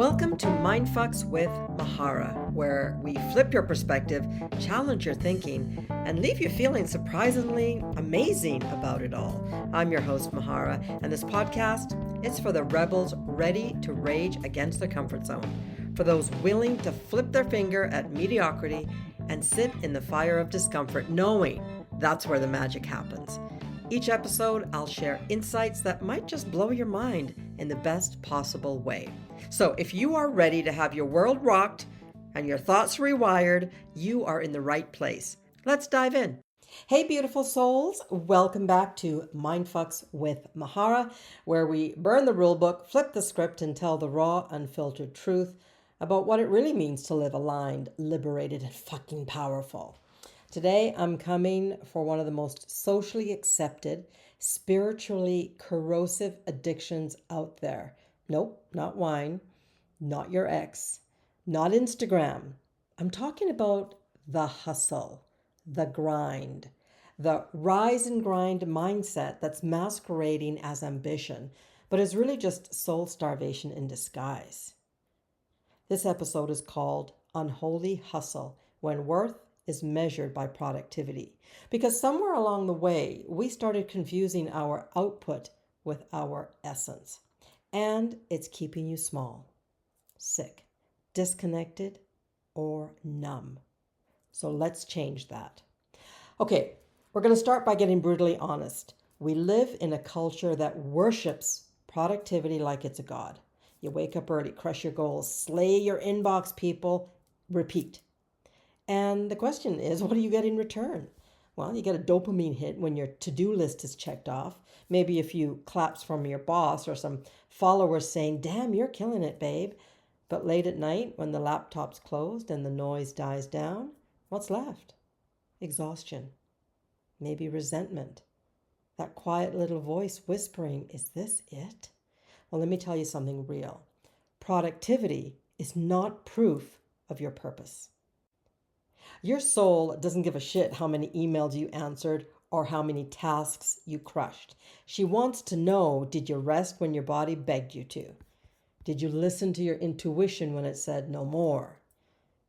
Welcome to Mindfucks with Mahara, where we flip your perspective, challenge your thinking, and leave you feeling surprisingly amazing about it all. I'm your host, Mahara, and this podcast is for the rebels ready to rage against their comfort zone, for those willing to flip their finger at mediocrity and sit in the fire of discomfort, knowing that's where the magic happens. Each episode, I'll share insights that might just blow your mind in the best possible way. So if you are ready to have your world rocked and your thoughts rewired, you are in the right place. Let's dive in. Hey, beautiful souls. Welcome back to Mindfucks with Mahara, where we burn the rule book, flip the script, and tell the raw, unfiltered truth about what it really means to live aligned, liberated, and fucking powerful. Today, I'm coming for one of the most socially accepted, spiritually corrosive addictions out there. Nope, not wine, not your ex, not Instagram. I'm talking about the hustle, the grind, the rise and grind mindset that's masquerading as ambition, but is really just soul starvation in disguise. This episode is called Unholy Hustle, when worth is measured by productivity. Because somewhere along the way, we started confusing our output with our essence. And it's keeping you small, sick, disconnected, or numb. So let's change that. Okay, we're going to start by getting brutally honest. We live in a culture that worships productivity like it's a god. You wake up early, crush your goals, slay your inbox, people, repeat. And the question is, what do you get in return? Well, you get a dopamine hit when your to-do list is checked off, maybe a few claps from your boss or some followers saying, damn, you're killing it, babe. But late at night, when the laptop's closed and the noise dies down, what's left? Exhaustion, maybe resentment, that quiet little voice whispering, is this it? Well, let me tell you something real. Productivity is not proof of your purpose. Your soul doesn't give a shit how many emails you answered or how many tasks you crushed. She wants to know, did you rest when your body begged you to? Did you listen to your intuition when it said no more?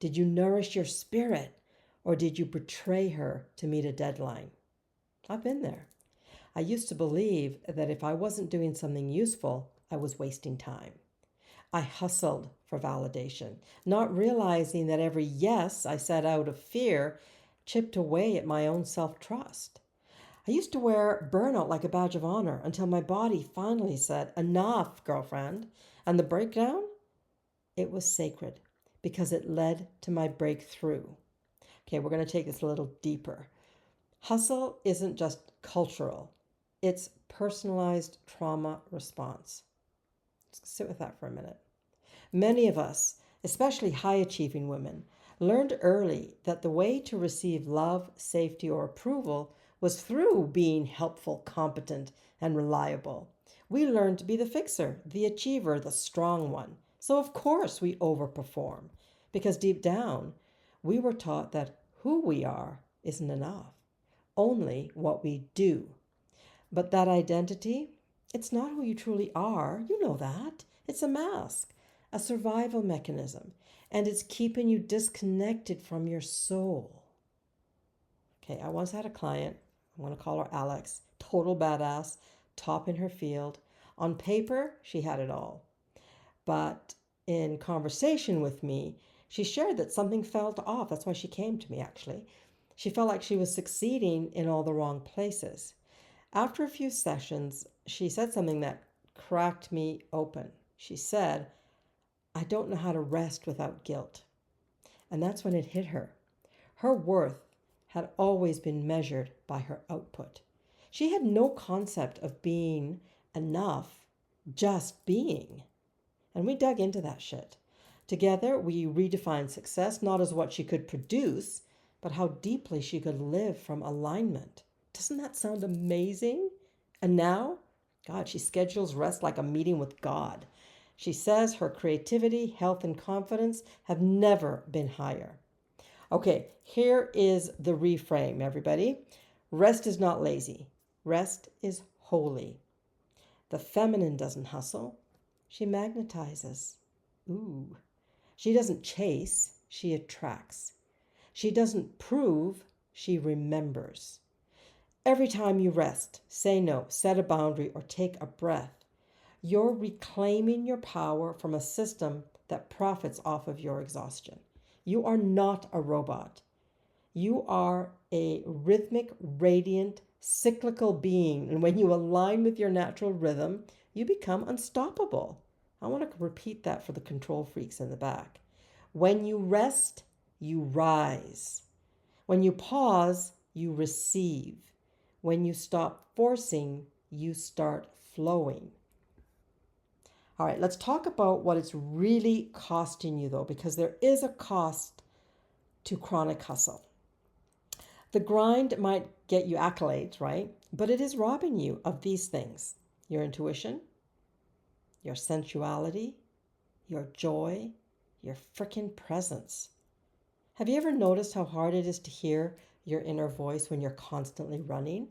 Did you nourish your spirit, or did you betray her to meet a deadline? I've been there. I used to believe that if I wasn't doing something useful, I was wasting time. I hustled for validation, not realizing that every yes I said out of fear chipped away at my own self-trust. I used to wear burnout like a badge of honor until my body finally said, enough, girlfriend. And the breakdown? It was sacred because it led to my breakthrough. Okay, we're going to take this a little deeper. Hustle isn't just cultural. It's personalized trauma response. Let's sit with that for a minute. Many of us, especially high-achieving women, learned early that the way to receive love, safety, or approval was through being helpful, competent, and reliable. We learned to be the fixer, the achiever, the strong one. So of course we overperform, because deep down, we were taught that who we are isn't enough, only what we do. But that identity, it's not who you truly are. You know that. It's a mask, a survival mechanism, and it's keeping you disconnected from your soul. Okay, I once had a client, I'm going to call her Alex, total badass, top in her field. On paper, she had it all. But in conversation with me, she shared that something felt off. That's why she came to me, actually. She felt like she was succeeding in all the wrong places. After a few sessions, she said something that cracked me open. She said, I don't know how to rest without guilt. And that's when it hit her. Her worth had always been measured by her output. She had no concept of being enough, just being. And we dug into that shit. Together, we redefined success not as what she could produce, but how deeply she could live from alignment. Doesn't that sound amazing? And now, God, she schedules rest like a meeting with God. She says her creativity, health, and confidence have never been higher. Okay, here is the reframe, everybody. Rest is not lazy. Rest is holy. The feminine doesn't hustle. She magnetizes. Ooh. She doesn't chase, she attracts. She doesn't prove, she remembers. Every time you rest, say no, set a boundary, or take a breath, you're reclaiming your power from a system that profits off of your exhaustion. You are not a robot. You are a rhythmic, radiant, cyclical being. And when you align with your natural rhythm, you become unstoppable. I want to repeat that for the control freaks in the back. When you rest, you rise. When you pause, you receive. When you stop forcing, you start flowing. All right, let's talk about what it's really costing you, though, because there is a cost to chronic hustle. The grind might get you accolades, right? But it is robbing you of these things: your intuition, your sensuality, your joy, your freaking presence. Have you ever noticed how hard it is to hear your inner voice when you're constantly running?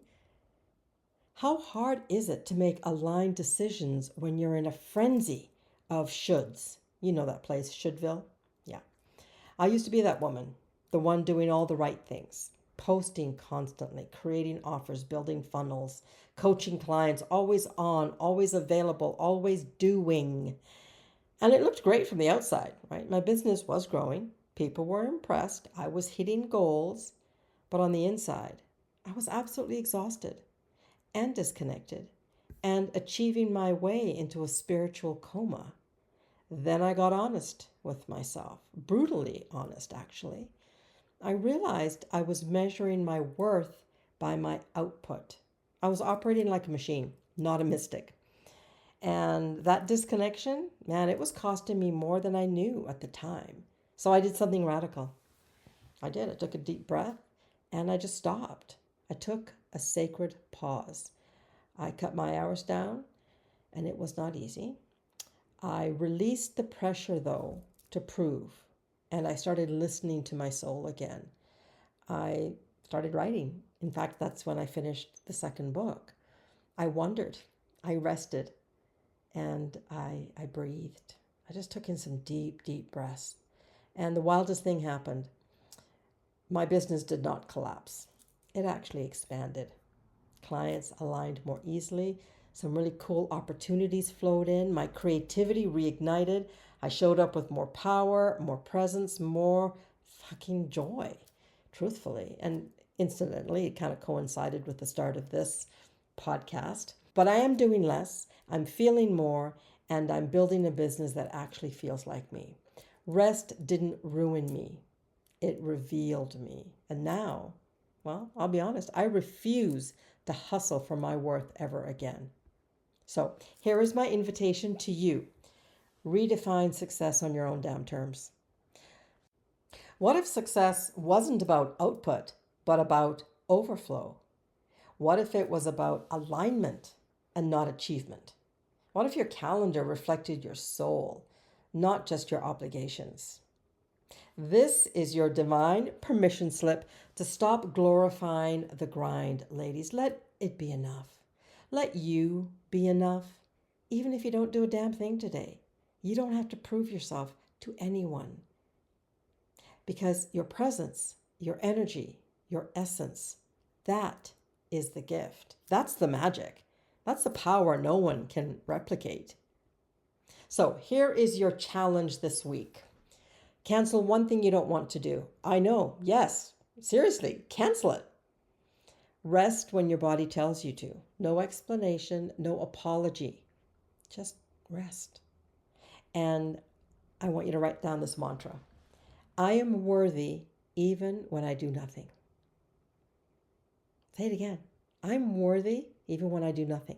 How hard is it to make aligned decisions when you're in a frenzy of shoulds? You know that place, Shouldville? Yeah. I used to be that woman, the one doing all the right things, posting constantly, creating offers, building funnels, coaching clients, always on, always available, always doing. And it looked great from the outside, right? My business was growing. People were impressed. I was hitting goals. But on the inside, I was absolutely exhausted and disconnected and achieving my way into a spiritual coma. Then I got honest with myself, brutally honest, actually. I realized I was measuring my worth by my output. I was operating like a machine, not a mystic. And that disconnection, man, it was costing me more than I knew at the time. So I did something radical. I did. I took a deep breath and I just stopped. I took a sacred pause. I cut my hours down, and it was not easy. I released the pressure, though, to prove, and I started listening to my soul again. I started writing. In fact, that's when I finished the second book. I wondered, I rested, and I breathed. I just took in some deep, deep breaths. And the wildest thing happened. My business did not collapse. It actually expanded. Clients aligned more easily. Some really cool opportunities flowed in. My creativity reignited. I showed up with more power, more presence, more fucking joy, truthfully. And incidentally, it kind of coincided with the start of this podcast. But I am doing less, I'm feeling more, and I'm building a business that actually feels like me. Rest didn't ruin me. It revealed me. And now, well, I'll be honest, I refuse to hustle for my worth ever again. So here is my invitation to you. Redefine success on your own damn terms. What if success wasn't about output, but about overflow? What if it was about alignment and not achievement? What if your calendar reflected your soul, not just your obligations? This is your divine permission slip to stop glorifying the grind, ladies. Let it be enough. Let you be enough, even if you don't do a damn thing today. You don't have to prove yourself to anyone. Because your presence, your energy, your essence, that is the gift. That's the magic. That's the power no one can replicate. So here is your challenge this week. Cancel one thing you don't want to do. I know, yes, seriously, cancel it. Rest when your body tells you to. No explanation, no apology. Just rest. And I want you to write down this mantra. I am worthy even when I do nothing. Say it again. I'm worthy even when I do nothing.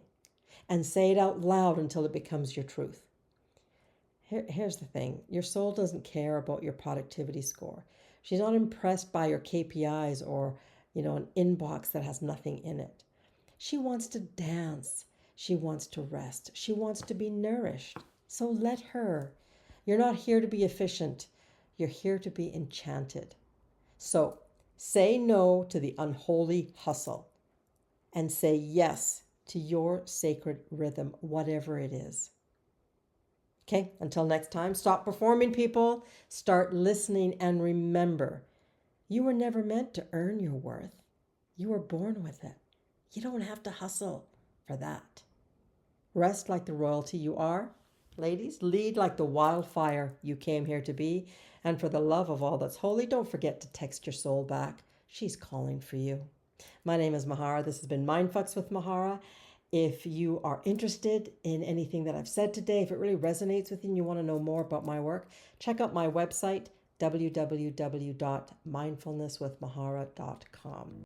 And say it out loud until it becomes your truth. Here's the thing. Your soul doesn't care about your productivity score. She's not impressed by your KPIs or, an inbox that has nothing in it. She wants to dance. She wants to rest. She wants to be nourished. So let her. You're not here to be efficient. You're here to be enchanted. So say no to the unholy hustle and say yes to your sacred rhythm, whatever it is. Okay, until next time, stop performing, people. Start listening, and remember, you were never meant to earn your worth. You were born with it. You don't have to hustle for that. Rest like the royalty you are. Ladies, lead like the wildfire you came here to be. And for the love of all that's holy, don't forget to text your soul back. She's calling for you. My name is Mahara. This has been Mindfucks with Mahara. If you are interested in anything that I've said today, if it really resonates with you and you want to know more about my work, check out my website, www.mindfulnesswithmahara.com.